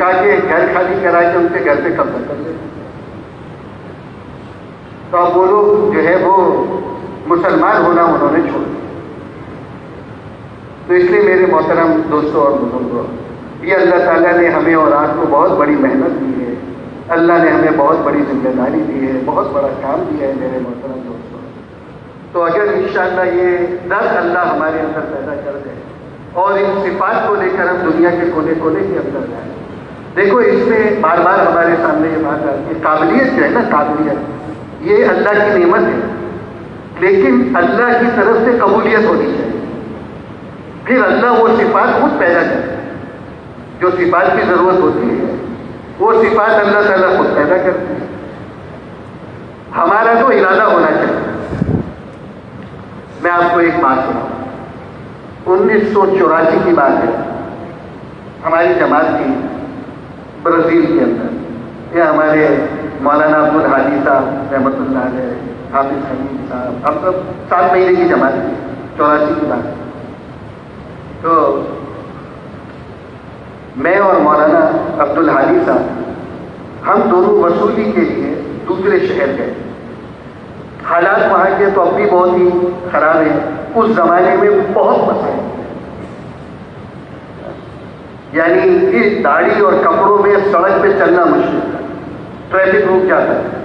دھمکا کے گھر خالی کرا کے ان کے گھر پہ قبضہ کر لیتے. تو اب وہ لوگ جو ہے وہ مسلمان ہونا انہوں نے چھوڑ دیا. تو اس لیے میرے محترم دوستوں اور بزرگوں، یہ اللہ تعالیٰ نے ہمیں اور آپ کو بہت بڑی محنت دی ہے، اللہ نے ہمیں بہت بڑی ذمہ داری دی ہے، بہت بڑا کام دیا ہے میرے محترم دوستوں. تو اگر انشاءاللہ یہ ڈر اللہ ہمارے اندر پیدا کر دے اور ان صفات کو لے کر ہم دنیا کے کونے کونے کے اندر جائیں. دیکھو اس میں بار بار ہمارے سامنے یہ بات آتی ہے، قابلیت جو ہے نا، قابلیت یہ اللہ کی نعمت ہے، لیکن اللہ کی طرف سے قبولیت ہونی چاہیے. پھر اللہ وہ صفات خود پیدا کرتا ہے، جو صفات کی ضرورت ہوتی ہے وہ صفات اللہ تعالیٰ خود پیدا کرتی ہے. ہمارا تو ارادہ ہونا چاہیے. میں آپ کو ایک بات سناؤں. 1984 کی بات ہے، ہماری جماعت تھی برازیل کے اندر. یہ ہمارے مولانا عبدالحادی صاحب رحمۃ اللہ علیہ، حافظ حمید صاحب، ہم سب 7 مہینے کی جماعت تھی. 84 کی بات. تو میں اور مولانا عبدالحادی صاحب ہم دونوں وصولی کے لیے دوسرے شہر گئے. حالات وہاں کے تو اب بھی بہت ہی خراب ہیں، اس زمانے میں بہت مسائل، یعنی اس داڑھی اور کپڑوں میں سڑک پہ چلنا مشکل تھا، ٹریفک رک جاتا تھا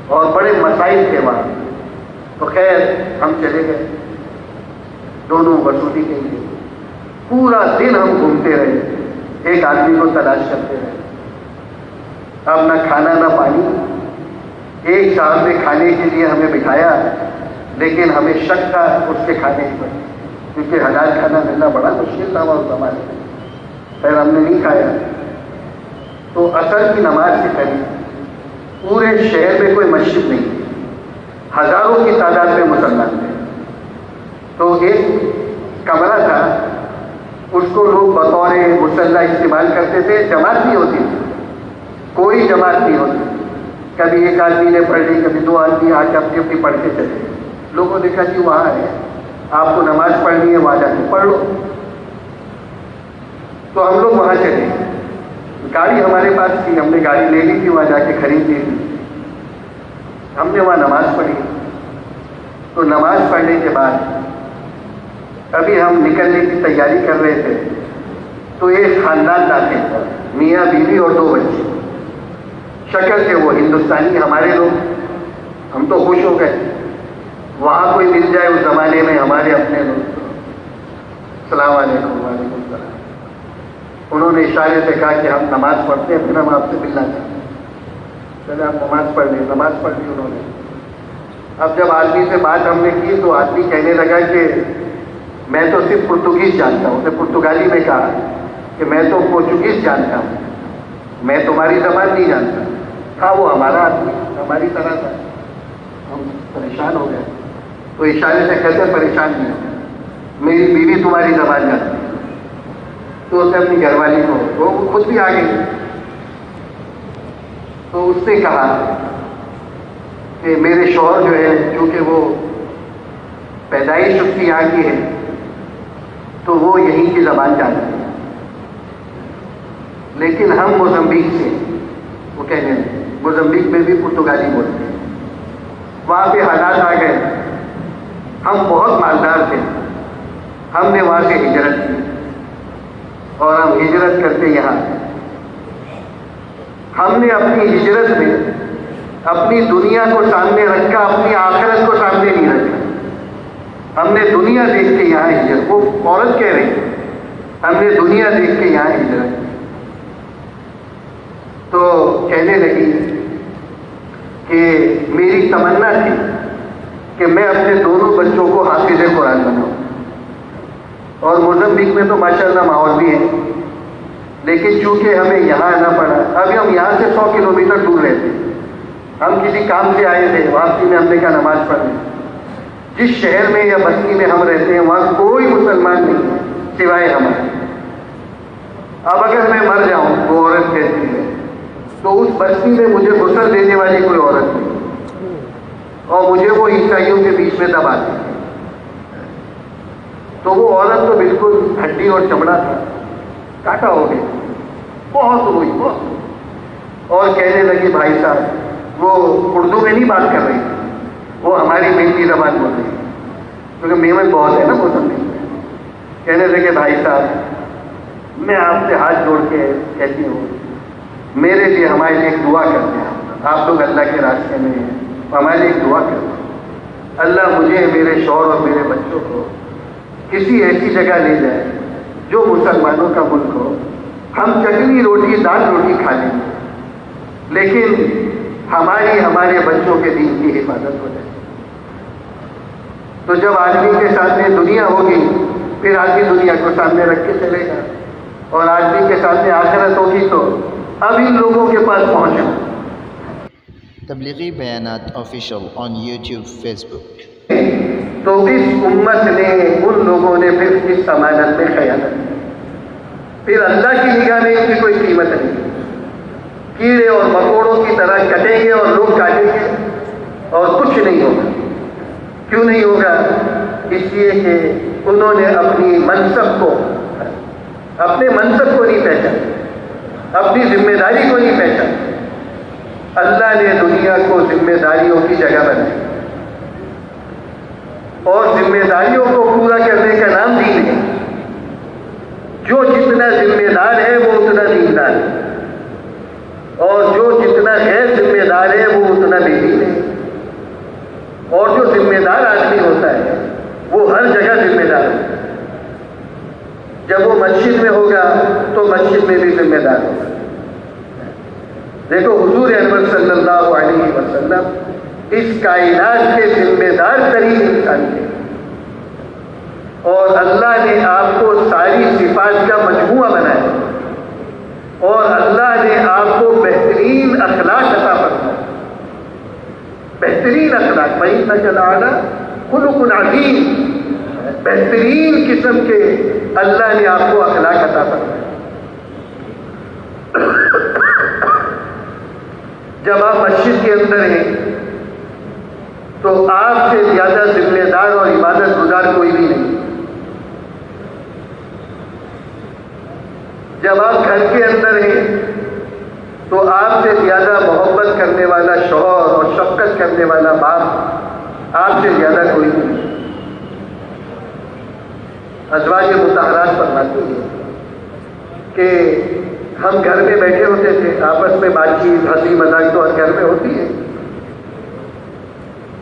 اور بڑے مسائل تھے وہاں. تو خیر ہم چلے گئے دونوں وصولی کے لیے. پورا دن ہم گھومتے رہے، ایک آدمی کو تلاش کرتے رہے. اب نہ کھانا نہ پانی. ایک صاحب نے کھانے کے لیے ہمیں بٹھایا، لیکن ہمیں شک تھا اس کے کھانے پر، کیونکہ حلال کھانا ملنا بڑا مشکل تھا اس زمانے میں. پھر ہم نے نہیں کھایا. تو عصر کی نماز کے قریب پورے شہر میں کوئی مسجد نہیں تھی، ہزاروں کی تعداد میں مسلمان تھے. تو ایک کمرہ تھا، اس کو لوگ بطور مصلی استعمال کرتے تھے. جماعت نہیں ہوتی تھی، کوئی جماعت نہیں ہوتی. کبھی ایک آدمی نے پڑھ لی، کبھی 2 آدمی آ کے اپنی اپنی پڑھ کے چلے. لوگوں نے کہا کہ وہاں ہے، آپ کو نماز پڑھنی ہے وہاں جا کے پڑھ لو. تو ہم لوگ وہاں چلے. گاڑی ہمارے پاس تھی، ہم نے گاڑی لے لی تھی، وہاں جا کے خرید لی تھی. ہم نے وہاں نماز پڑھی. تو نماز پڑھنے کے بعد ابھی ہم نکلنے کی تیاری کر رہے تھے تو ایک خاندان داخل تھا، میاں بیوی اور 2 بچے. شکل تھے وہ ہندوستانی، ہمارے لوگ. ہم تو خوش ہو گئے، وہاں کوئی مل جائے اس زمانے میں ہمارے اپنے لوگ. السلام علیکم. وعلیکم السلام. انہوں نے اشارے سے کہا کہ ہم نماز پڑھتے ہیں، پھر ہم آپ سے ملنا چاہتے ہیں. چلے آپ نماز پڑھ لیں. نماز پڑھ لی انہوں نے. اب جب آدمی سے بات ہم نے کی تو آدمی کہنے لگا کہ میں تو صرف پرتگیز جانتا ہوں. اسے پرتگالی میں کہا کہ میں تو پورچوگیز جانتا ہوں، میں تمہاری زبان نہیں جانتا. تھا وہ ہمارا آدمی، ہماری طرح تھا. ہم پریشان ہو گئے. تو اشارے سے کہتے پریشان نہیں ہو، میری بیوی تمہاری زبان جانتی ہے. تو اسے اپنی گھر والی کو، وہ خود بھی آ گئی. تو اس نے کہا کہ میرے شوہر جو ہے، چونکہ وہ پیدائش اس کی یہاں کی ہے تو وہ یہیں کی زبان جانتے ہیں، لیکن ہم موزمبیق سے، وہ کہنے لگے موزمبیق میں بھی پرتگالی بولتے ہیں. وہاں پہ حالات آ گئے. ہم بہت مالدار تھے، ہم نے وہاں سے ہجرت کی اور ہم ہجرت کرتے یہاں. ہم نے اپنی ہجرت میں اپنی دنیا کو سامنے رکھا، اپنی آخرت کو سامنے نہیں رکھا. ہم نے دنیا دیکھ کے یہاں ہجرت، وہ عورت کہہ رہی ہم نے دنیا دیکھ کے یہاں ہجرت. تو کہنے لگی کہ میری تمنا تھی کہ میں اپنے دونوں بچوں کو حافظ قرآن بناؤں. اور موزمبیق میں تو ماشاءاللہ ماحول بھی ہے، لیکن چونکہ ہمیں یہاں آنا پڑا. ابھی ہم یہاں سے 100 کلومیٹر دور رہتے ہیں. ہم کسی کام سے آئے تھے، واپسی میں ہم نے کہا نماز پڑھنے. جس شہر میں یا بستی میں ہم رہتے ہیں وہاں کوئی مسلمان نہیں ہے سوائے ہمارے. اب اگر میں مر جاؤں، وہ عورت کہتی ہے، تو اس بستی میں مجھے غسل دینے والی کوئی عورت نہیں، اور مجھے وہ عیسائیوں کے بیچ میں دبا دی. تو وہ عورت تو بالکل ہڈی اور چمڑا تھا، کاٹا ہو گیا. بہت روئی بہت، اور کہنے لگی بھائی صاحب، وہ اردو میں نہیں بات کر رہی، وہ ہماری ملکی زبان بول رہی، کیونکہ میمن بہت ہے نا موزمبیق میں۔ کہنے لگے بھائی صاحب، میں آپ سے ہاتھ جوڑ کے کہتی ہوں، میرے لیے ہمارے لیے ایک دعا کر دیں، آپ لوگ اللہ کے راستے میں ہیں، ہمارے لیے ایک دعا کر دیں، اللہ مجھے، میرے شوہر اور میرے بچوں کو کسی ایسی جگہ لے جائے جو مسلمانوں کا ملک ہو، ہم چٹنی روٹی دال روٹی کھا لیں گے، لیکن ہمارے بچوں کے دین کی حفاظت ہو جائے۔ تو جب آدمی کے سامنے دنیا ہوگی، پھر آدمی دنیا کو سامنے رکھ کے چلے گا، اور آدمی کے سامنے آخرت ہوگی تو اب ان لوگوں کے پاس پہنچنا۔ تبلیغی بیانات آفیشیل آن یوٹیوب، فیس بک۔ تو اس امت نے، ان لوگوں نے پھر اس امانت میں خیانت کی، پھر اللہ کی نگاہ میں ان کی کوئی قیمت نہیں، کیڑے اور مکوڑوں کی طرح کٹیں گے اور لوگ کاٹیں گے اور کچھ نہیں ہوگا۔ کیوں نہیں ہوگا؟ اس لیے کہ انہوں نے اپنے منصب کو نہیں پہچانا، اپنی ذمہ داری کو نہیں پہچانا۔ اللہ نے دنیا کو ذمہ داریوں کی جگہ بنائی، اور ذمہ داریوں کو پورا کرنے کا نام دین ہے۔ جو جتنا ذمہ دار ہے وہ اتنا دیندار ہے، اور جو جتنا غیر ذمہ دار ہے وہ اتنا بے دین ہے۔ اور جو ذمہ دار آدمی ہوتا ہے وہ ہر جگہ ذمہ دار ہے۔ جب وہ مسجد میں ہوگا تو مسجد میں بھی ذمہ دار ہوگا۔ دیکھو حضور انور صلی اللہ علیہ وسلم اس کائنات کے ذمہ دار ترین انسان تھے، اور اللہ نے آپ کو ساری صفات کا مجموعہ بنایا، اور اللہ نے آپ کو بہترین اخلاق عطا فرمایا، بہترین اخلاق، وَإِنَّكَ لَعَلَىٰ خُلُقٍ عَظِيمٍ، بہترین قسم کے اللہ نے آپ کو اخلاق عطا فرمایا۔ جب آپ مسجد کے اندر ہیں تو آپ سے زیادہ ذمہ دار اور عبادت گزار کوئی بھی نہیں۔ جب آپ گھر کے اندر ہیں تو آپ سے زیادہ محبت کرنے والا شوہر اور شفقت کرنے والا باپ آپ سے زیادہ کوئی نہیں۔ ازواج مطہرات فرماتی ہیں کہ ہم گھر میں بیٹھے ہوتے تھے، آپس میں بات چیت ہنسی مذاق تو ہر گھر میں ہوتی ہے،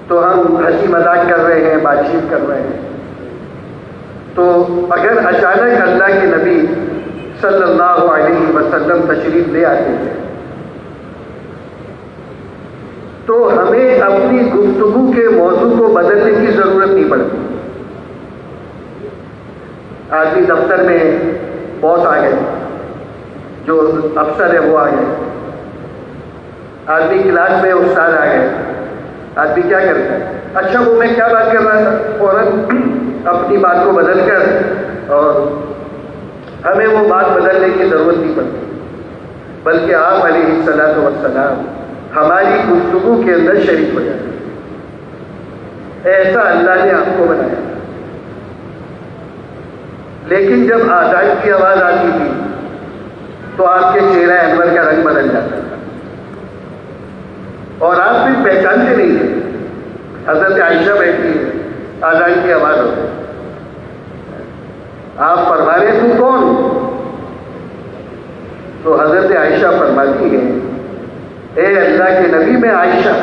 تو ہم ہنسی مذاق کر رہے ہیں، بات چیت کر رہے ہیں، تو اگر اچانک اللہ کے نبی صلی اللہ علیہ وسلم تشریف لے آتے تھے تو ہمیں اپنی گفتگو کے موضوع کو بدلنے کی ضرورت نہیں پڑتی۔ آدمی دفتر میں باس آ گئے، جو افسر ہے وہ آ گئے، آدمی کلاس میں استاد آ گئے، آدمی کیا کرتا ہے؟ اچھا وہ میں کیا بات کر رہا تھا، فوراً اپنی بات کو بدل کر، اور ہمیں وہ بات بدلنے کی ضرورت نہیں پڑتی، بلکہ آپ علیہ الصلاۃ والسلام ہماری گفتگو کے اندر شریک ہو جاتے ہیں۔ ایسا اللہ نے آپ کو بنایا۔ لیکن جب آزان کی آواز آتی تھی تو آپ کے چہرہ انور کا رنگ بدل جاتا تھا، اور آپ بھی پہچانتے نہیں تھے۔ حضرت عائشہ بیٹھی ہے، آزان کی آواز ہوتی ہے، آپ فرمانے تو کون؟ تو حضرت عائشہ فرماتی ہے، اے اللہ کے نبی میں عائشہ۔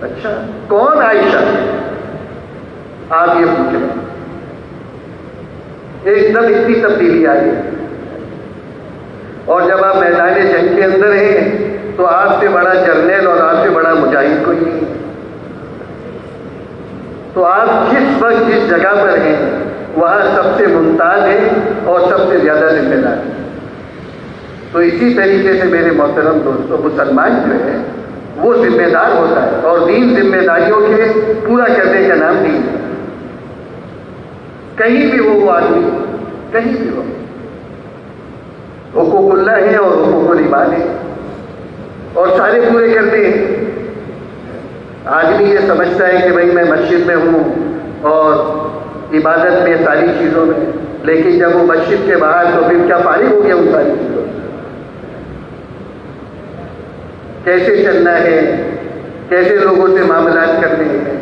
اچھا کون عائشہ؟ آپ یہ پوچھ رہے ہیں۔ ایک دم اتنی تبدیلی آئی ہے، اور جب آپ میدان جنگ کے اندر ہیں تو آپ سے بڑا جرنیل اور آپ سے بڑا مجاہد کوئی نہیں ہے۔ تو آپ جس وقت جس جگہ پر ہیں وہاں سب سے ممتاز ہیں اور سب سے زیادہ ذمہ دار ہیں۔ تو اسی طریقے سے میرے محترم دوستوں، مسلمان جو ہے وہ ذمہ دار ہوتا ہے، اور دین ذمہ داریوں کے پورا کرنے کا نام دین ہے۔ کہیں بھی ہو وہ آدمی، کہیں بھی ہو، حقوق اللہ ہے اور حقوق العباد ہے، اور سارے پورے کرتے ہیں۔ آدمی یہ سمجھتا ہے کہ بھائی میں مسجد میں ہوں اور عبادت میں ساری چیزوں میں، لیکن جب وہ مسجد کے باہر تو پھر کیا فارغ ہو گیا ان ساری چیزوں سے؟ کیسے چلنا ہے، کیسے لوگوں سے معاملات کرنے ہیں.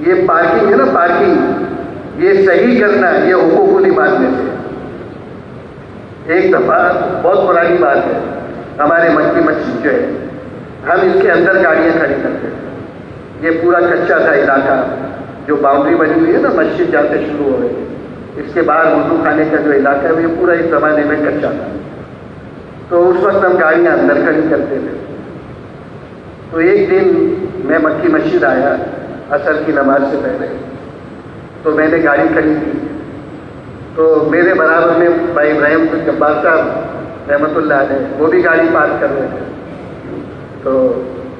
یہ پارکنگ ہے نا، پارکنگ، یہ صحیح کرنا یہ حقوق العباد میں سے. ایک دفعہ بہت پرانی بات ہے، ہمارے مکی مسجد جو ہے، ہم اس کے اندر گاڑیاں کھڑی کرتے تھے. یہ پورا کچا تھا علاقہ، جو باؤنڈری بنی ہوئی ہے نا مسجد جہاں سے شروع ہو رہی ہے، اس کے باہر وضو خانے کا جو علاقہ ہے یہ پورا اس زمانے میں کچا تھا. تو اس وقت ہم گاڑیاں اندر کھڑی کرتے تھے. تو ایک دن میں مکی مسجد آیا عصر کی نماز سے پہلے، تو میں نے گاڑی کھڑی کی. تو میرے برابر میں بھائی ابراہیم جبار صاحب رحمۃ اللہ علیہ، وہ بھی گاڑی پارک کر رہے تھے. تو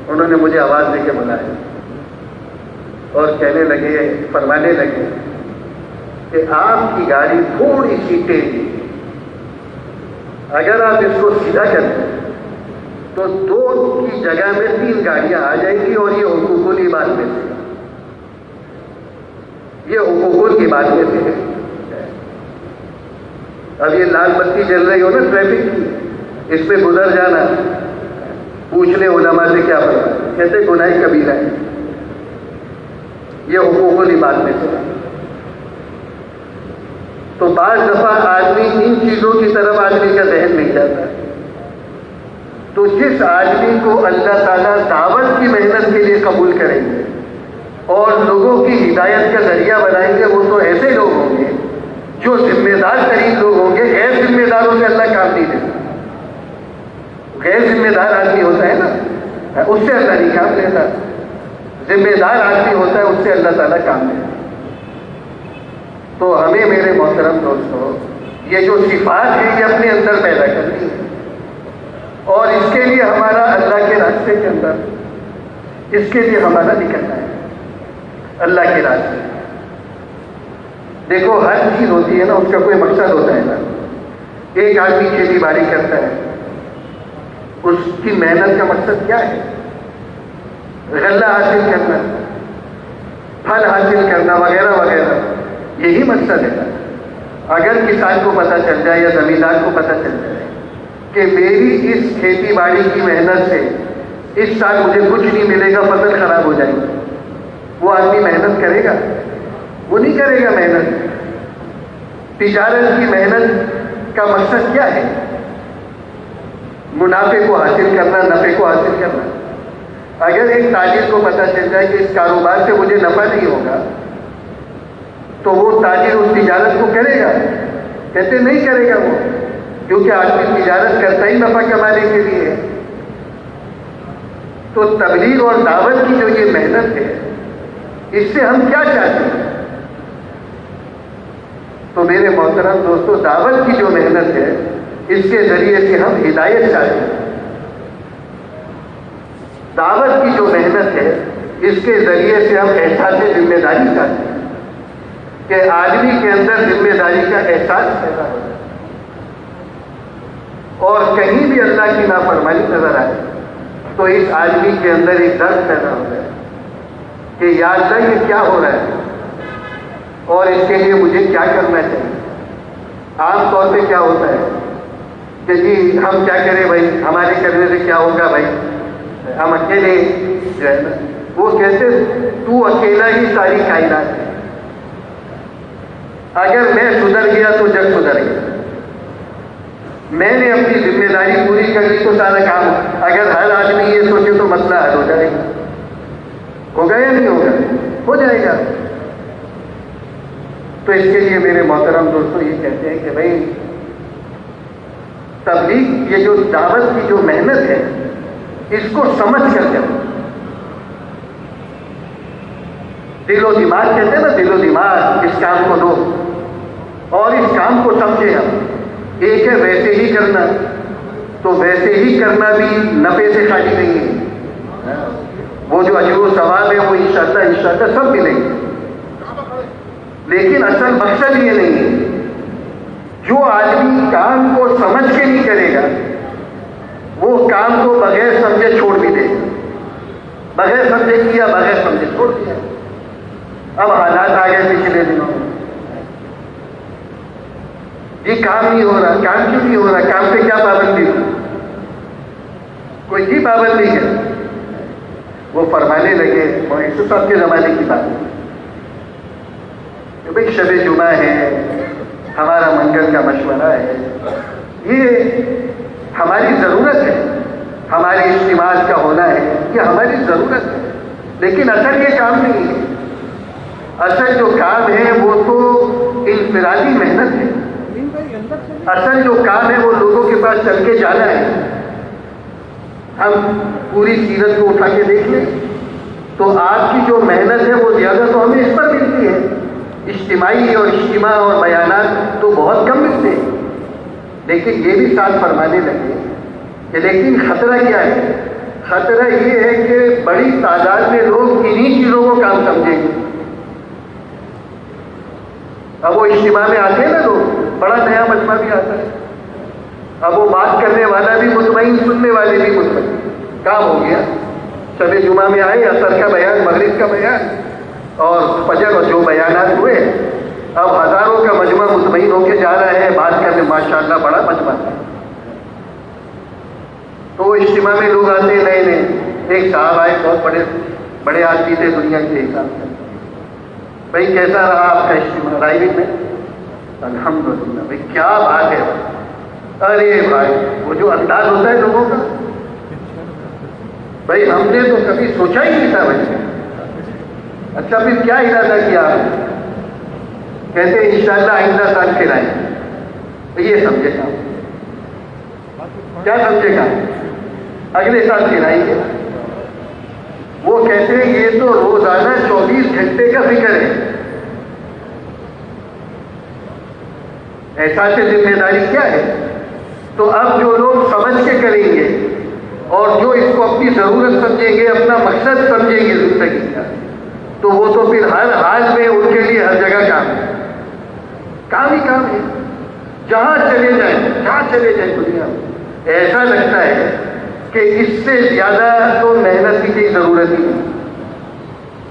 انہوں نے مجھے آواز دے کے بلایا اور کہنے لگے، فرمانے لگے کہ آپ کی گاڑی تھوڑی سی تیز، اگر آپ اس کو سیدھا کر دیں تو 2 کی جگہ میں 3 گاڑیاں آ جائیں گی، اور یہ حقوق العباد میں سے، یہ حقوق العباد میں سے ہے. اب یہ لال بتی جل رہی ہو نا ٹریفک کی، اس پہ گزر جانا، پوچھ لیں علماء سے کیا پڑا، کہتے گناہ کبیرہ ہے، یہ حقوق العباد میں سے. تو بعض دفعہ آدمی ان چیزوں کی طرف آدمی کا ذہن نہیں جاتا. تو جس آدمی کو اللہ تعالیٰ دعوت کی محنت کے لیے قبول کریں گے اور لوگوں کی ہدایت کا ذریعہ بنائیں گے، وہ تو ایسے لوگ ہوں گے جو ذمہ دار ترین لوگ ہوں گے. غیر ذمہ داروں سے اللہ کام نہیں دیتا. غیر ذمہ دار آدمی ہوتا ہے نا، اس سے اللہ نہیں کام لیتا. ذمہ دار آدمی ہوتا ہے، اس سے اللہ تعالیٰ کام لیتا. تو ہمیں میرے محترم دوستوں یہ جو صفات ہے یہ اپنے اندر پیدا کرنی ہے، اور اس کے لیے ہمارا اللہ کے راستے کے اندر، اس کے لیے ہمارا نکلنا ہے اللہ کے راستے. دیکھو ہر چیز ہوتی ہے نا، اس کا کوئی مقصد ہوتا ہے نا. ایک آدمی کھیتی باڑی کرتا ہے، اس کی محنت کا مقصد کیا ہے؟ غلہ حاصل کرنا، پھل حاصل کرنا، وغیرہ وغیرہ، یہی مقصد ہے. اگر کسان کو پتہ چل جائے یا زمیندار کو پتہ چل جائے کہ میری اس کھیتی باڑی کی محنت سے اس سال مجھے کچھ نہیں ملے گا، فصل خراب ہو جائے گی، وہ آدمی محنت کرے گا؟ وہ نہیں کرے گا محنت. تجارت کی محنت کا مقصد کیا ہے؟ منافع کو حاصل کرنا، نفع کو حاصل کرنا. اگر ایک تاجر کو پتہ چل جائے کہ اس کاروبار سے مجھے نفع نہیں ہوگا، تو وہ تاجر اس تجارت کو کرے گا؟ کہتے نہیں کرے گا وہ، کیونکہ آدمی تجارت کرتا ہی نفع کمانے کے لیے ہے. تو تبلیغ اور دعوت کی جو یہ محنت ہے، اس سے ہم کیا چاہتے ہیں؟ تو میرے محترم دوستو، دعوت کی جو محنت ہے اس کے ذریعے سے ہم ہدایت چاہتے ہیں. دعوت کی جو محنت ہے اس کے ذریعے سے ہم احساس ذمہ داری چاہتے ہیں کہ آدمی کے اندر ذمہ داری کا احساس پیدا ہو جائے، اور کہیں بھی اللہ کی نافرمانی نظر آئے تو اس آدمی کے اندر ایک درد پیدا ہو جائے کہ یا اللہ یہ کیا ہو رہا ہے اور اس کے لیے مجھے کیا کرنا چاہیے. عام طور پہ کیا ہوتا ہے کہ جی ہم کیا کریں بھائی، ہمارے کرنے سے کیا ہوگا بھائی، ہم اکیلے جو ہے نا، وہ کہتے تو اکیلا ہی ساری کائنات ہے، اگر میں سدھر گیا تو جگ سدھر گیا، میں نے اپنی ذمہ داری پوری کر لی تو سارا کام. اگر ہر آدمی یہ سوچے تو مسئلہ حل ہو جائے گا. ہوگا یا نہیں ہوگا؟ ہو جائے گا. تو اس کے لیے میرے محترم دوستوں یہ کہتے ہیں کہ بھائی تبلیغ، یہ جو دعوت کی جو محنت ہے اس کو سمجھ کر کریں. دل و دماغ کہتے ہیں نا، دل و دماغ اس کام کو دو اور اس کام کو سمجھے. ہم ایک ہے ویسے ہی کرنا، تو ویسے ہی کرنا بھی نفع سے خالی نہیں ہے. وہ جو اجر و ثواب ہے وہ انشاءاللہ سب ملیں گے، لیکن اصل مقصد یہ نہیں ہے. جو آدمی کام کو سمجھ کے نہیں کرے گا وہ کام کو بغیر سمجھے چھوڑ بھی دے گا. بغیر سمجھے کیا، بغیر سمجھے چھوڑ دیا. اب حالات آ گئے پچھلے دنوں میں، یہ کام نہیں ہو رہا. کام کیوں نہیں ہو رہا؟ کام پہ کیا پابندی ہو؟ کوئی بھی پابند نہیں ہے. وہ فرمانے لگے مؤسس صاحب کے زمانے کی بات ہے کہ بھائی شب جمعہ ہے, ہمارا منگل کا مشورہ ہے, یہ ہماری ضرورت ہے, ہماری اجتماع کا ہونا ہے, یہ ہماری ضرورت ہے, لیکن اصل یہ کام نہیں ہے. اصل جو کام ہے وہ تو انفرادی محنت ہے. اصل جو کام ہے وہ لوگوں کے پاس چل کے جانا ہے. ہم پوری سیرت کو اٹھا کے دیکھ لیں تو آپ کی جو محنت ہے وہ زیادہ تو ہمیں اس پر ملتی ہے. اجتماعی اور اجتماع اور بیانات تو بہت کم ملتے ہیں. لیکن یہ بھی ساتھ فرمانے لگے کہ لیکن خطرہ کیا ہے؟ خطرہ یہ ہے کہ بڑی تعداد میں لوگ انہی چیزوں کو کام سمجھیں گے. اب وہ اجتماع میں آتے ہیں نا لوگ, بڑا نیا مجمع بھی آتا ہے, اب وہ بات کرنے والا بھی مطمئن, سننے والے بھی مطمئن. کام ہو گیا, شب جمعہ میں آئے, عصر کا بیان, مغرب کا بیان اور فجر اور جو بیانات ہوئے, اب ہزاروں کا مجمع مطمئن ہو کے جا رہا ہے بات کرنے. ماشاءاللہ بڑا مجمع ہے. تو وہ اجتماع میں لوگ آتے ہیں نئے نئے. ایک صاحب آئے, بہت بڑے آدمی تھے دنیا کے حساب سے. بھائی کیسا رہا آپ کا اجتماع رائے میں؟ الحمدللہ. بھائی کیا بات ہے. ارے بھائی وہ جو انداز ہوتا ہے لوگوں کا, بھائی ہم نے تو کبھی سوچا ہی نہیں تھا. بھائی اچھا پھر کیا ارادہ کیا آپ؟ کہتے ہیں انشاءاللہ آئندہ سال پھر آئیں. یہ سمجھے گا, کیا سمجھے گا؟ اگلے سال پھر آئیں گے. وہ کہتے ہیں یہ تو روزانہ 24 گھنٹے کا فکر ہے. احساس ذمہ داری کیا ہے؟ تو اب جو لوگ سمجھ کے کریں گے اور جو اس کو اپنی ضرورت سمجھیں گے, اپنا مقصد سمجھیں گے زندگی کا, تو وہ تو پھر ہر حال میں ان کے لیے ہر جگہ کام ہے. کام ہی کام ہے. جہاں چلے جائیں دنیا میں, ایسا لگتا ہے کہ اس سے زیادہ تو محنت کی ضرورت ہی نہیں.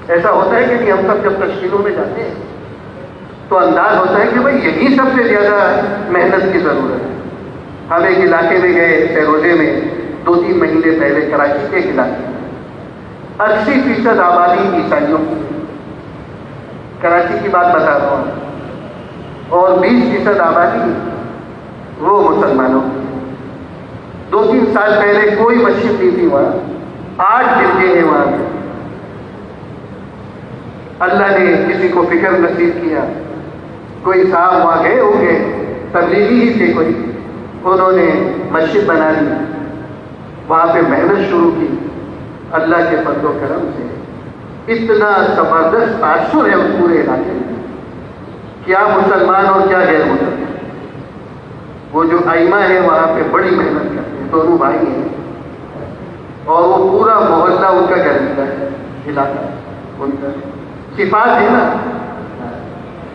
ایسا ہوتا ہے کہ نہیں, ہم سب جب تشکیلوں میں جاتے ہیں تو انداز ہوتا ہے کہ بھائی یہی سب سے زیادہ محنت کی ضرورت ہے. ہم ایک علاقے میں گئے فیروزے میں 2-3 مہینے پہلے, کراچی کے ایک علاقے میں 80% آبادی عیسائیوں کی. کراچی کی بات بتا رہا ہوں. اور 20% آبادی وہ مسلمانوں کی. 2-3 سال پہلے کوئی مسجد نہیں تھی وہاں, 8 گرجے ہیں وہاں پہ. اللہ نے کسی کو فکر نصیب کیا, کوئی صاحب وہاں گئے ہوں گے, تبلیغی ہی تھے کوئی, انہوں نے مسجد بنا لی, وہاں پہ محنت شروع کی. اللہ کے فضل و کرم سے اتنا زبردست تاثر ہے اس پورے علاقے میں, کیا مسلمان اور کیا غیر مسلمان. وہ جو ائمہ ہیں وہاں پہ بڑی محنت کرتے ہیں, دونوں بھائی ہیں, اور وہ پورا محلہ ان کا گھر ہے, علاقہ ان کا صفات ہے نا.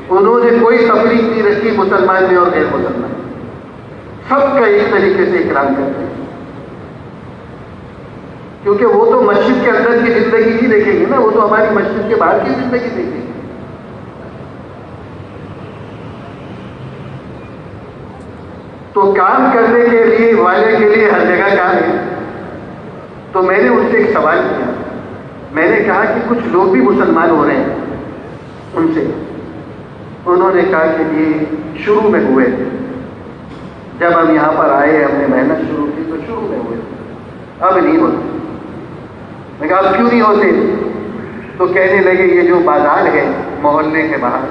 انہوں نے کوئی تفریق نہیں رکھی مسلمان میں اور غیر مسلمان, سب کا ایک طریقے سے اکرام کرتے ہیں. کیونکہ وہ تو مسجد کے اندر کی زندگی نہیں دیکھیں گے نا, وہ تو ہماری مسجد کے باہر کی زندگی دیکھیں گے. تو کام کرنے کے لیے والے کے لیے ہر جگہ کام ہے. تو میں نے ان سے ایک سوال کیا. میں نے کہا کہ کچھ لوگ بھی مسلمان ہو رہے ہیں, ان سے. انہوں نے کہا کہ یہ شروع میں ہوئے تھے, جب ہم یہاں پر آئے ہم نے محنت شروع کی تو شروع میں ہوئے, اب نہیں ہوتے. میں کہا اب کیوں نہیں ہوتے؟ تو کہنے لگے یہ جو بازار ہے محلے کے باہر,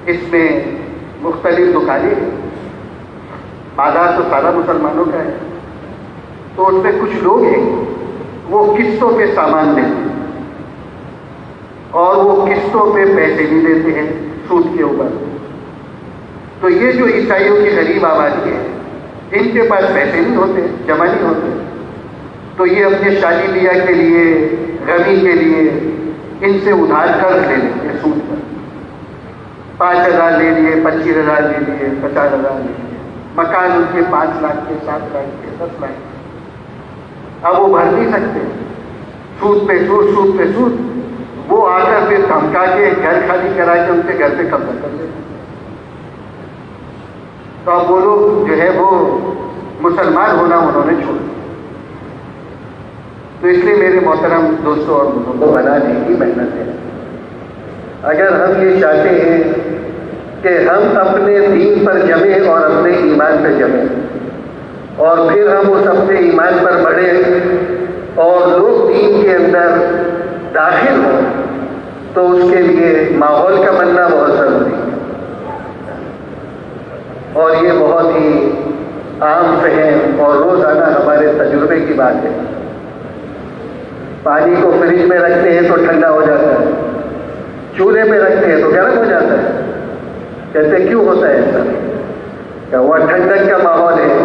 اس میں مختلف دکانیں ہیں. بازار تو سارا مسلمانوں کا ہے, تو اس میں کچھ لوگ ہیں وہ قسطوں پہ سامان دیتے ہیں, اور وہ قسطوں پہ پیسے بھی دیتے ہیں سود کے اوپر. تو یہ جو عیسائیوں کی غریب آبادی ہے, ان کے پاس پیسے نہیں ہوتے, جمع نہیں ہوتے, تو یہ اپنے شادی بیاہ کے لیے, غمی کے لیے ان سے ادھار قرض لے لیتے ہیں سود پر. 5,000 لے لیے, 25,000 لے لیے, 50,000 لے لیے. مکان ان کے 5 لاکھ کے, 7 لاکھ کے, 10 لاکھ کے. اب وہ بھر نہیں سکتے, سود پہ سود, سود پہ سود. وہ آ کر پھر دھمکا کے گھر خالی کرا کے ان کے گھر پہ قبضہ کر لیتے. تو اب وہ لوگ جو ہے وہ مسلمان ہونا انہوں نے چھوڑ دیا. تو اس لیے میرے محترم دوستوں اور بزرگوں، بنانے کی محنت ہے۔ اگر ہم یہ چاہتے ہیں کہ ہم اپنے دین پر جمیں اور اپنے ایمان پہ جمیں، اور پھر ہم اس اپنے ایمان پر بڑھیں اور لوگ دین کے اندر داخل ہوں، تو اس کے لیے ماحول کا بننا بہت ضروری ہے۔ اور یہ بہت ہی عام فہم اور روزانہ ہمارے تجربے کی بات ہے۔ پانی کو فریج میں رکھتے ہیں تو ٹھنڈا ہو جاتا ہے، چولہے پہ رکھتے ہیں تو گرم ہو جاتا ہے۔ کہتے کیوں ہوتا ہے ایسا؟ کہ وہاں ٹھنڈک کا ماحول ہے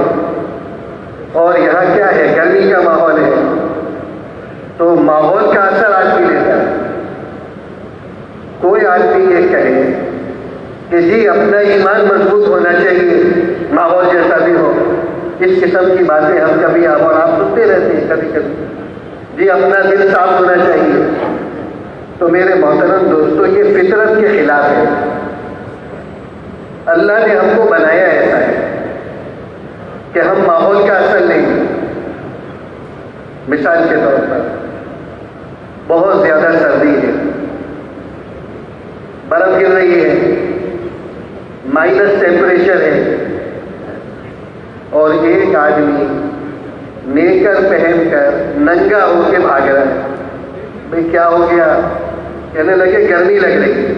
اور یہاں کیا ہے، گرمی کا ماحول ہے، تو ماحول کا اثر آدمی لیتا ہے۔ کوئی آدمی یہ کہے کہ جی اپنا ایمان مضبوط ہونا چاہیے ماحول جیسا بھی ہو، اس قسم کی باتیں ہم کبھی آپ سنتے رہتے ہیں کبھی کبھی، جی اپنا دل صاف ہونا چاہیے۔ تو میرے محترم دوستو، یہ فطرت کے خلاف ہے۔ اللہ نے ہم کو بنایا ایسا ہے کہ ہم ماحول کا اثر لیں گے۔ مثال کے طور پر بہت زیادہ سردی ہے، برف گر رہی ہے، مائنس ٹیمپریچر ہے، اور ایک آدمی نیکر پہن کر ننگا ہو کے بھاگ رہا ہے۔ بھئی کیا ہو گیا؟ کہنے لگے گرمی لگ رہی ہے۔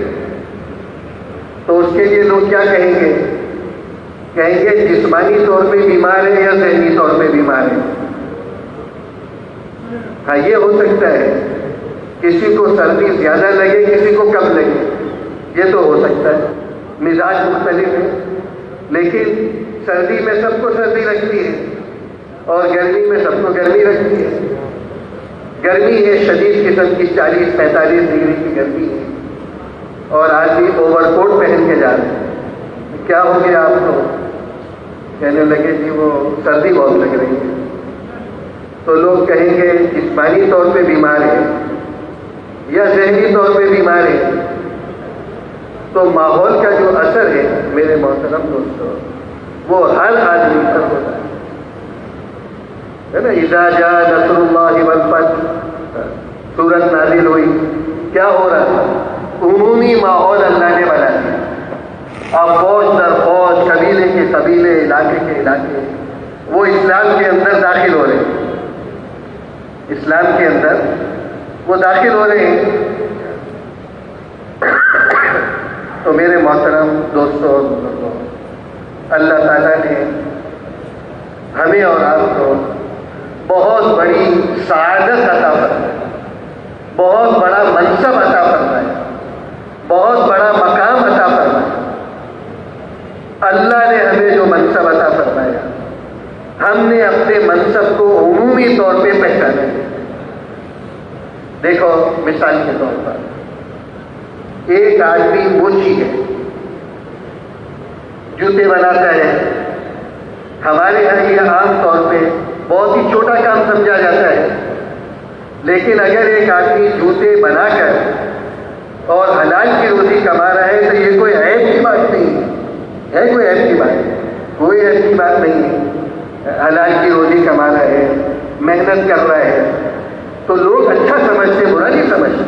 تو اس کے لیے لوگ کیا کہیں گے؟ کہیں گے جسمانی طور پہ بیمار ہے یا ذہنی طور پہ بیمار ہے۔ ہاں یہ ہو سکتا ہے، کسی کو سردی زیادہ لگے، کسی کو کم لگے، یہ تو ہو سکتا ہے، مزاج مختلف ہے۔ لیکن سردی میں سب کو سردی لگتی ہے اور گرمی میں سب کو گرمی لگتی ہے۔ گرمی ہے شدید قسم کی، 40-45 ڈگری کی گرمی ہے، اور آدمی اوور کوٹ پہن کے جا رہے ہیں۔ کیا ہو گیا آپ کو؟ کہنے لگے جی وہ سردی بہت لگ رہی ہے۔ تو لوگ کہیں گے جسمانی طور پہ بیمار ہے یا ذہنی طور پہ بیمار ہے۔ تو ماحول کا جو اثر ہے میرے محترم دوستوں، وہ ہر آدمی پر ہوتا ہے نا۔ اذا جاء نصر اللہ والفتح سورت نازل ہوئی، کیا ہو رہا تھا؟ عمومی ماحول اللہ نے بنا دیا۔ اب فوج در فوج، قبیلے کے قبیلے، علاقے کے علاقے، وہ اسلام کے اندر داخل ہو رہے ہیں، اسلام کے اندر وہ داخل ہو رہے ہیں۔ تو میرے محترم دوستوں اور بزرگوں، اللہ تعالیٰ نے ہمیں اور آپ کو بہت بڑی سعادت عطا فرمائی، بہت بڑا منصب عطا فرمایا، بہت بڑا مقام عطا فرمایا۔ اللہ نے ہمیں جو منصب عطا فرمایا، ہم نے اپنے منصب کو عمومی طور پہ پہچانا ہے۔ دیکھو مثال کے طور پر ایک آدمی موچی ہے، جوتے بناتا ہے۔ ہمارے یہاں یہ عام طور پہ بہت ہی چھوٹا کام سمجھا جاتا ہے، لیکن اگر ایک آدمی جوتے بنا کر اور حلال کی روزی کما رہا ہے تو یہ کوئی عیب کی بات نہیں ہے، کوئی عیب کی بات، کوئی عیب کی بات نہیں ہے۔ حلال کی روزی کما رہا ہے، محنت کر رہا ہے، تو لوگ اچھا سمجھتے، برا نہیں سمجھتے۔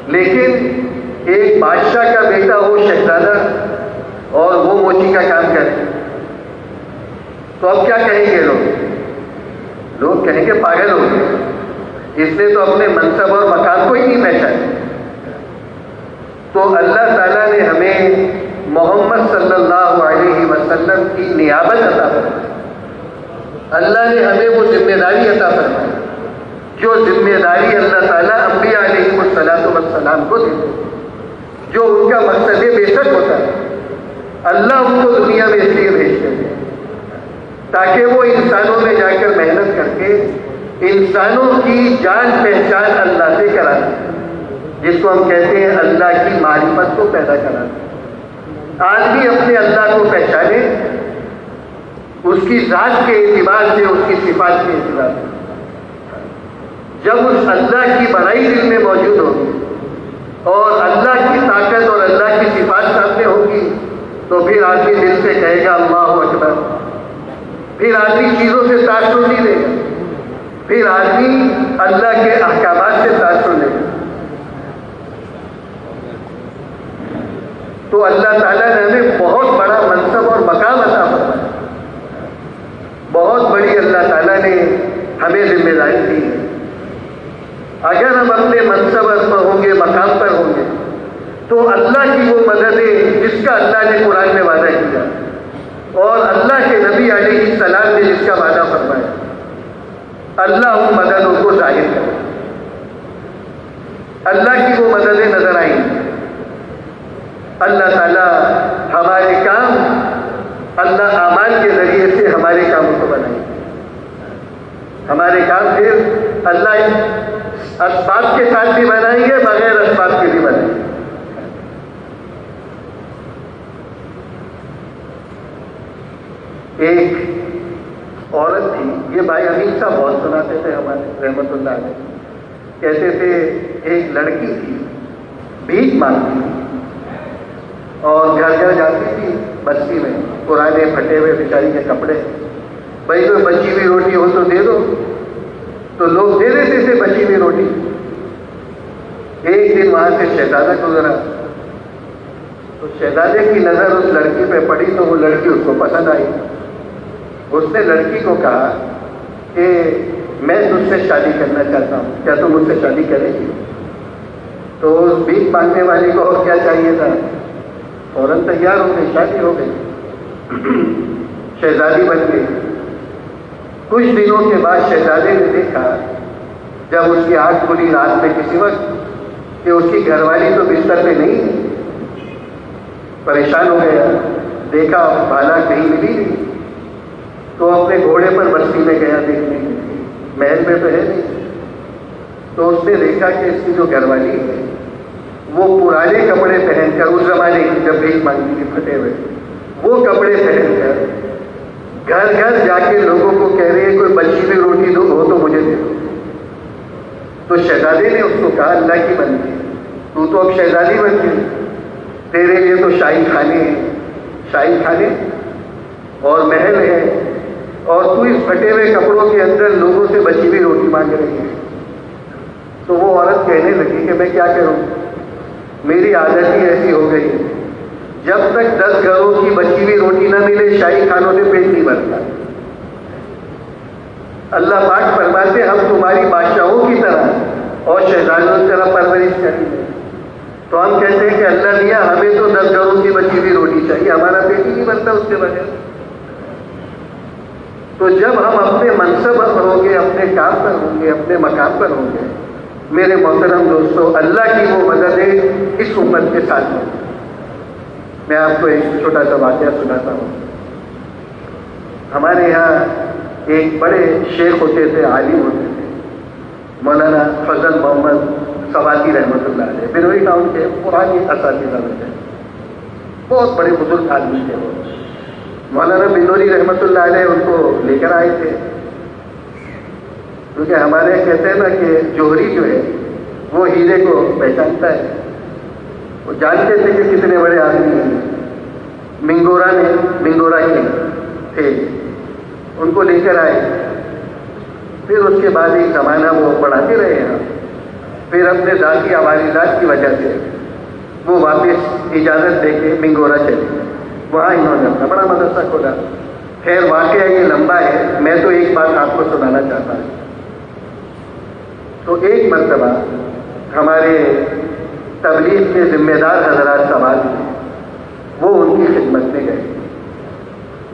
لیکن ایک بادشاہ کا بیٹا ہو، شہزادہ، اور وہ موچی کا کام کرے تو اب کیا کہیں گے لوگ؟ لوگ کہیں گے پاگل ہو گئے، اس نے تو اپنے منصب اور مقام کو ہی نہیں پہچانا۔ تو اللہ تعالیٰ نے ہمیں محمد صلی اللہ علیہ وسلم کی نیابت عطا فرمائی۔ اللہ نے ہمیں وہ ذمہ داری عطا فرمائی جو ذمہ داری اللہ تعالیٰ انبیاء علیہ السلام کو دیتے، جو ان کا مقصد بے شک ہوتا ہے۔ اللہ ان کو دنیا میں اس لیے بھیجتے ہیں تاکہ وہ انسانوں میں جا کر محنت کر کے انسانوں کی جان پہچان اللہ سے کرا دیں، جس کو ہم کہتے ہیں اللہ کی معرفت کو پیدا کرا دیں۔ آدمی اپنے اللہ کو پہچانے اس کی ذات کے اعتبار سے، اس کی صفات کے اعتبار سے۔ جب اس اللہ کی بڑائی دل میں موجود ہوگی اور اللہ کی طاقت اور اللہ کی صفات سامنے ہوگی تو پھر آدمی دل سے کہے گا اللہ اکبر، پھر آدمی چیزوں سے تاثر نہیں لے گا۔ پھر آدمی اللہ کے احکامات سے تاثر لے گا تو اللہ تعالیٰ نے ہمیں بہت بڑا منصب اور مقام عطا فرمایا. بہت بڑی اللہ تعالیٰ نے ہمیں ذمہ داری دی ہے. اگر ہم اپنے منصب پر ہوں گے، مقام پر ہوں گے، تو اللہ کی وہ مددیں جس کا اللہ نے قرآن میں وعدہ کیا اور اللہ کے نبی علیہ السلام نے جس کا وعدہ فرمایا، اللہ ان مددوں کو ظاہر کرے. اللہ کی وہ مددیں نظر آئیں. اللہ تعالیٰ ہمارے کام اللہ اعمال کے ذریعے سے ہمارے کاموں کو بنائے. ہمارے کام پھر اللہ اسباب کے ساتھ بھی بنائیں گے، بغیر اسباب کے بھی بنائیں گے. ایک عورت تھی، یہ بھائی امین صاحب بہت سناتے تھے ہمارے رحمت اللہ علیہ. کہتے تھے ایک لڑکی تھی، بھیک مانگتی تھی اور گھر گھر جاتی تھی بستی میں، پرانے پھٹے ہوئے بیچاری کے کپڑے. بھائی کوئی بچی ہوئی روٹی ہو تو دے دو، تو لوگ دے دیتے تھے بچی ہوئی روٹی. ایک دن وہاں سے شہزادہ گزرا تو شہزادے کی نظر اس لڑکی پہ پڑی تو وہ لڑکی اس کو پسند آئی. اس نے لڑکی کو کہا کہ میں تجھ سے شادی کرنا چاہتا ہوں، کیا تم مجھ سے شادی کرے گی؟ تو اس بھیک مانگنے والی کو اور کیا چاہیے تھا، فوراً تیار ہو گئی، شادی ہو گئی، شہزادی بن گئی. کچھ دنوں کے بعد شہزادے نے دیکھا جب اس کی آنکھ کھلی رات میں کسی وقت کہ اس کی گھر والی تو بستر پہ نہیں. پریشان ہو گیا، دیکھا بالا کہیں ملی نہیں، تو اپنے گھوڑے پر بستی میں گیا دیکھنے کے لیے، محل میں تو ہے نہیں. تو اس نے دیکھا کہ اس کی جو گھر والی ہے وہ پرانے کپڑے پہن کر، اس زمانے کی جب بھیک مانگتی تھی پھٹے ہوئے، وہ کپڑے پہن کر گھر گھر جا کے لوگوں کو کہہ رہے ہیں کوئی بچی ہوئی روٹی دو ہو تو مجھے دے دو. تو شہزادے نے اس کو کہا اللہ کی بندی تو اب شہزادی بن گئی، تیرے لیے تو شاہی خانے ہیں، شاہی خانے اور محل ہے، اور تو اس پھٹے ہوئے کپڑوں کے اندر لوگوں سے بچی ہوئی روٹی مانگ رہی ہے. تو وہ عورت کہنے لگی کہ میں کیا کروں، میری عادت ہی ایسی ہو گئی، جب تک 10 گھروں کی بچی ہوئی روٹی نہ ملے شاہی خانوں سے پیٹ نہیں بھرتا. اللہ پاک فرماتے ہم تمہاری بادشاہوں کی طرح اور شہزادوں کی طرح پرورش کریں گے. تو ہم کہتے ہیں کہ اللہ دیا ہمیں تو 10 گھروں کی بچی ہوئی روٹی چاہیے، ہمارا پیٹ ہی نہیں بھرتا اس کے بغیر. تو جب ہم اپنے منصب پر ہوں گے، اپنے کام پر ہوں گے، اپنے مقام پر ہوں گے، میرے محترم دوستو، اللہ کی وہ مددیں اس امت کے ساتھ ہیں. میں آپ کو ایک چھوٹا سا واقعہ سناتا ہوں. ہمارے یہاں ایک بڑے شیخ ہوتے تھے، عالم ہوتے تھے، مولانا فضل محمد سواتی رحمۃ اللہ علیہ، بروئی ٹاؤن کے پرانے اساتذہ میں تھے، بہت بڑے بزرگ آدمی تھے. وہ مولانا بنوری رحمۃ اللہ علیہ ان کو لے کر آئے تھے، کیونکہ ہمارے کہتے ہیں نا کہ جوہری جو ہے وہ ہیرے کو پہچانتا ہے. وہ جانتے تھے کہ کتنے بڑے آدمی ہیں. منگورا کے تھے، ان کو لے کر آئے. پھر اس کے بعد ایک زمانہ وہ پڑھاتے رہے ہیں. پھر اپنے ذاتی عوارضات کی وجہ سے وہ واپس اجازت دے کے منگورا چلے گئے. وہاں انہوں نے اپنا بڑا مدرسہ کھولا. خیر واقعہ یہ لمبا ہے، میں تو ایک بات آپ کو سنانا چاہتا ہوں. تو ایک مرتبہ ہمارے تبلیغ کے ذمہ دار حضرات سوال تھے، وہ ان کی خدمت میں گئے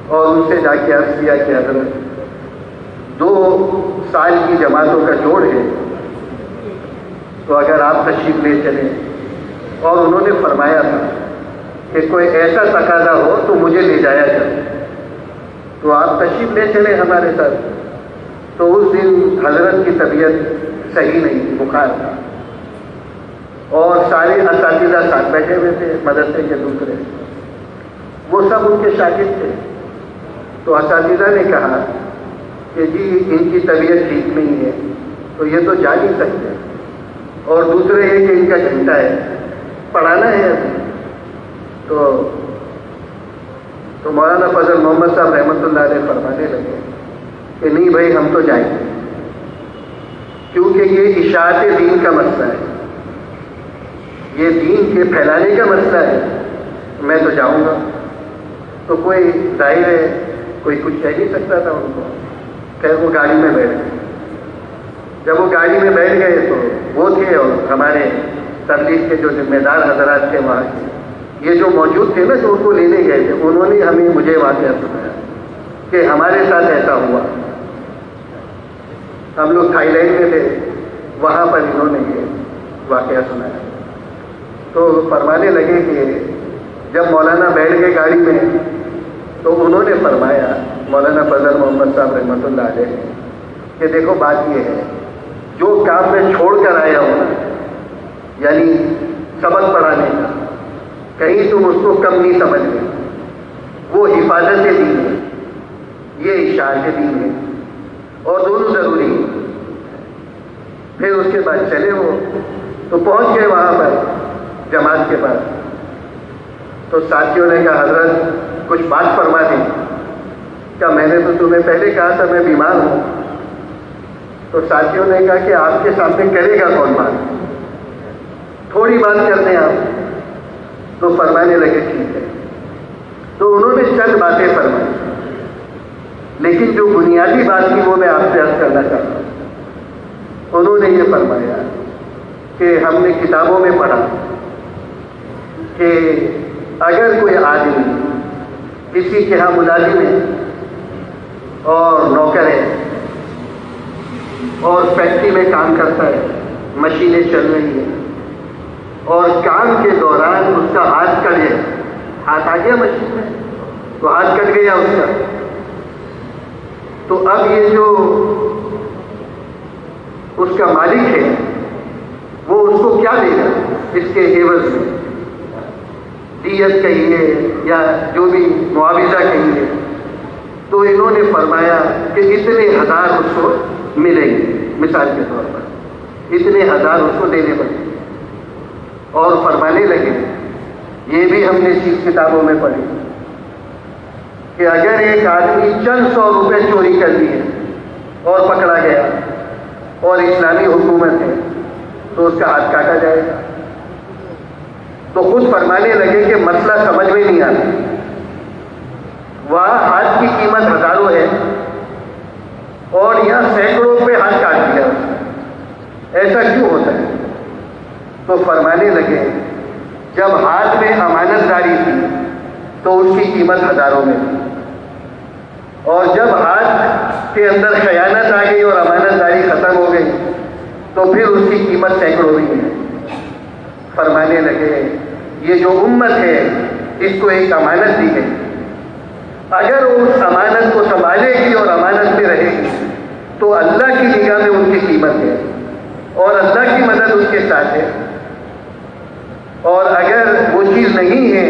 اور ان سے جا کے عرض کیا کہ حضرت 2 سال کی جماعتوں کا جوڑ ہے، تو اگر آپ تشریف لے چلیں. اور انہوں نے فرمایا تھا کہ کوئی ایسا تقاضا ہو تو مجھے لے جایا جائے، تو آپ تشریف لے چلیں ہمارے ساتھ. تو اس دن حضرت کی طبیعت صحیح نہیں تھی، بخار تھا، اور سارے اساتذہ ساتھ بیٹھے ہوئے تھے مدرسے کے دوسرے، وہ سب ان کے شاگرد تھے. تو اساتذہ نے کہا کہ جی ان کی طبیعت ٹھیک نہیں ہے تو یہ تو جا نہیں سکتے، اور دوسرے یہ کہ ان کا گھنٹہ ہے، پڑھانا ہے ابھی. تو مولانا فضل محمد صاحب رحمۃ اللہ علیہ فرمانے لگے کہ نہیں بھائی ہم تو جائیں گے. کیونکہ یہ اشاعت دین کا مسئلہ ہے، یہ دین کے پھیلانے کا مسئلہ ہے۔ میں تو جاؤں گا، تو کوئی ظاہر ہے کوئی کچھ کہہ نہیں سکتا تھا ان کو۔ خیر وہ گاڑی میں بیٹھ گئے۔ جب وہ گاڑی میں بیٹھ گئے تو وہ تھے اور ہمارے تبلیغ کے جو ذمہ دار حضرات تھے وہاں کے، یہ جو موجود تھے نا جو ان کو لینے گئے تھے، انہوں نے مجھے واقعہ سنایا کہ ہمارے ساتھ ایسا ہوا۔ ہم لوگ تھائی لینڈ میں تھے، وہاں پر انہوں نے یہ واقعہ سنایا۔ تو فرمانے لگے کہ جب مولانا بیٹھ گئے گاڑی میں تو انہوں نے فرمایا، مولانا فضل محمد صاحب رحمۃ اللہ علیہ، کہ دیکھو بات یہ ہے، جو کام میں چھوڑ کر آیا ہوں نا، یعنی سبق پڑھانے کا، کہیں تم اس کو کم نہیں سمجھ گئے، وہ حفاظت دین ہے، یہ اشاعت دین ہے، اور دونوں ضروری ہیں۔ پھر اس کے بعد چلے وہ تو پہنچ گئے وہاں پر جماعت کے پاس۔ تو ساتھیوں نے کہا حضرت کچھ بات فرما دیں۔ کیا میں نے تو تمہیں پہلے کہا تھا میں بیمار ہوں۔ تو ساتھیوں نے کہا کہ آپ کے سامنے کرے گا کون بات، تھوڑی بات کر دیں آپ۔ تو فرمانے لگے ٹھیک ہے۔ تو انہوں نے چند باتیں فرمائی، لیکن جو بنیادی بات تھی وہ میں آپ سے عرض کرنا چاہتا ہوں۔ انہوں نے یہ فرمایا کہ ہم نے کتابوں میں پڑھا کہ اگر کوئی آدمی کسی کے ہاں ملازم ہے اور نوکر ہے اور فیکٹری میں کام کرتا ہے، مشینیں چل رہی ہیں، اور کام کے دوران اس کا ہاتھ کٹ گیا، ہاتھ آ گیا مشین میں تو ہاتھ کٹ گیا اس کا، تو اب یہ جو اس کا مالک ہے وہ اس کو کیا دے گا اس کے عوض میں، دیت کہیے یا جو بھی معاوضہ کہیے۔ تو انہوں نے فرمایا کہ اتنے ہزار اس کو ملیں گے، مثال کے طور پر اتنے ہزار اس کو دینے پڑیں گے۔ اور فرمانے لگے، یہ بھی ہم نے کتابوں میں پڑھی کہ اگر ایک آدمی چند 100 روپے چوری کر دیے اور پکڑا گیا اور اسلامی حکومت ہے تو اس کا ہاتھ کاٹا جائے گا۔ تو خود فرمانے لگے کہ مسئلہ سمجھ میں نہیں آتا، وہاں ہاتھ کی قیمت ہزاروں ہے اور یہاں سینکڑوں پہ ہاتھ کاٹ دیا، ایسا کیوں ہوتا ہے؟ تو فرمانے لگے جب ہاتھ میں امانت داری تھی تو اس کی قیمت ہزاروں میں تھی، اور جب ہاتھ کے اندر خیانت آ گئی اور امانت داری ختم ہو گئی تو پھر اس کی قیمت سینکڑوں بھی ہے۔ فرمانے لگے یہ جو امت ہے اس کو ایک امانت دی گئی، اگر وہ اس امانت کو سنبھالے گی اور امانت میں رہے گی تو اللہ کی نگاہ میں ان کی قیمت ہے اور اللہ کی مدد اس کے ساتھ ہے، اور اگر وہ چیز نہیں ہے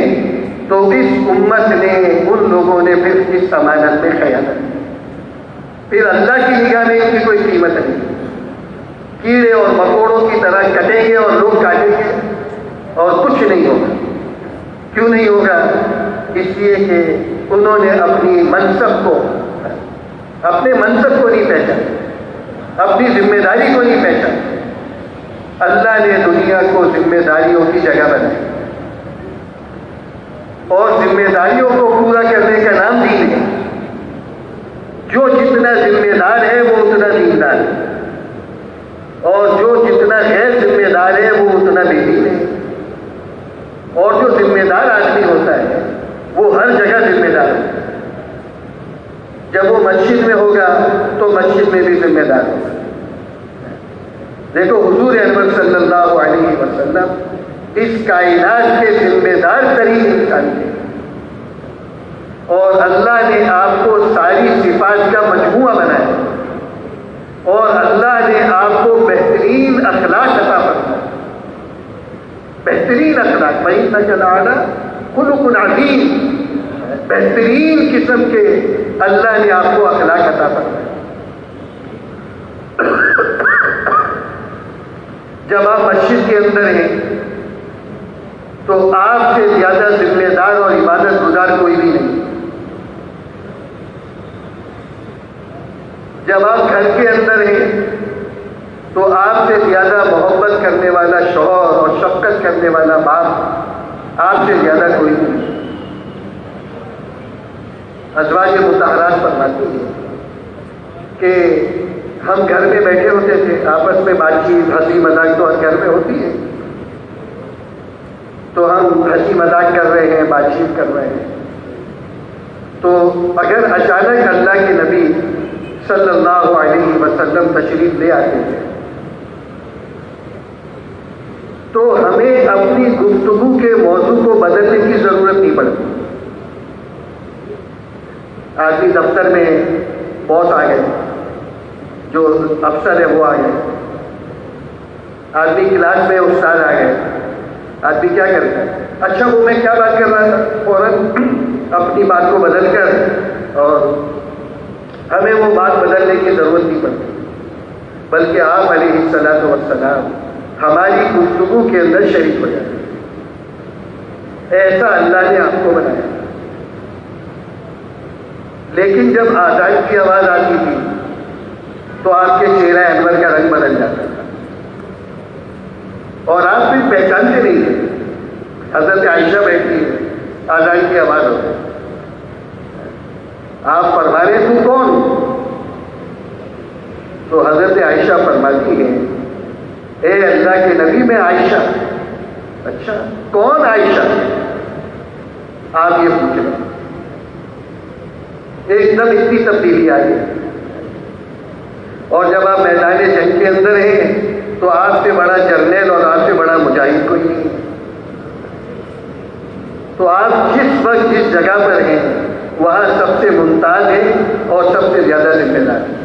تو اس امت نے، ان لوگوں نے پھر اس امانت میں خیانت کی، پھر اللہ کی نگاہ میں ان کی کوئی قیمت نہیں، کیڑے اور مکوڑوں کی طرح کٹیں گے اور لوگ کاٹیں گے اور کچھ نہیں ہوگا۔ کیوں نہیں ہوگا؟ اس لیے کہ انہوں نے اپنی منصب کو نہیں پہچانا، اپنی ذمہ داری کو نہیں پہچانا۔ اللہ نے دنیا کو ذمہ داریوں کی جگہ بنائی، اور ذمہ داریوں کو پورا کرنے کا نام دین ہے۔ جو جتنا ذمہ دار ہے وہ اتنا دیندار ہے، اور جو جتنا غیر ذمہ دار ہے وہ اتنا بے دین ہے۔ اور جو ذمہ دار آدمی ہوتا ہے وہ ہر جگہ ذمہ دار ہے، جب وہ مسجد میں ہوگا تو مسجد میں بھی ذمہ دار ہوگا۔ دیکھو حضور انور صلی اللہ علیہ وسلم اس کائنات کے ذمہ دار ترین انسان تھے، اور اللہ نے آپ کو ساری صفات کا مجموعہ بنایا، اور اللہ نے آپ کو بہترین اخلاق عطا فرمایا، بہترین اخلاق، وَإِنَّكَ لَعَلَىٰ خُلُقٍ عَظِيمٍ، بہترین قسم کے اللہ نے آپ کو اخلاق عطا فرمایا۔ جب آپ مسجد کے اندر ہیں تو آپ سے زیادہ ذمہ دار اور عبادت گزار کوئی بھی نہیں۔ جب آپ گھر کے اندر ہیں تو آپ سے زیادہ محبت کرنے والا شوہر اور شفقت کرنے والا باپ آپ سے زیادہ کوئی نہیں. ازواج مطہرات فرماتی ہیں کہ ہم گھر میں بیٹھے ہوتے تھے، آپس میں بات چیت ہنسی مذاق تو ہر گھر میں ہوتی ہے، تو ہم ہنسی مذاق کر رہے ہیں، بات چیت کر رہے ہیں، تو اگر اچانک اللہ کے نبی صلی اللہ علیہ وسلم تشریف لے آتے ہیں تو ہمیں اپنی گفتگو کے موضوع کو بدلنے کی ضرورت نہیں پڑتی. آدمی دفتر میں باس آ گئے، جو افسر ہے وہ آ گئے، آدمی کلاس میں استاد آ گئے، آدمی کیا کرتا ہے؟ اچھا وہ میں کیا بات کر رہا تھا، فوراً اپنی بات کو بدل کر، اور ہمیں وہ بات بدلنے کی ضرورت نہیں پڑتی، بلکہ آپ علیہ الصلاۃ والسلام ہماری گفتگو کے اندر شریک ہو جاتے ہیں. ایسا اللہ نے آپ کو بنایا. لیکن جب آزان کی آواز آتی تھی تو آپ کے چہرہ انور کا رنگ بدل جاتا تھا اور آپ بھی پہچانتے نہیں تھے. حضرت عائشہ بیٹھی ہے، آزان کی آواز ہوتی ہے، آپ فرما رہے تو کون؟ تو حضرت عائشہ فرماتی ہے اے اللہ کے نبی میں عائشہ. اچھا کون عائشہ؟ آپ یہ پوچھ رہے ہیں. ایک دم اتنی تبدیلی آئی ہے. اور جب آپ میدان جنگ کے اندر ہیں تو آپ سے بڑا جرنیل اور آپ سے بڑا مجاہد کوئی نہیں. تو آپ جس وقت جس جگہ پر ہیں وہاں سب سے ممتاز ہیں اور سب سے زیادہ ذمہ دار ہیں.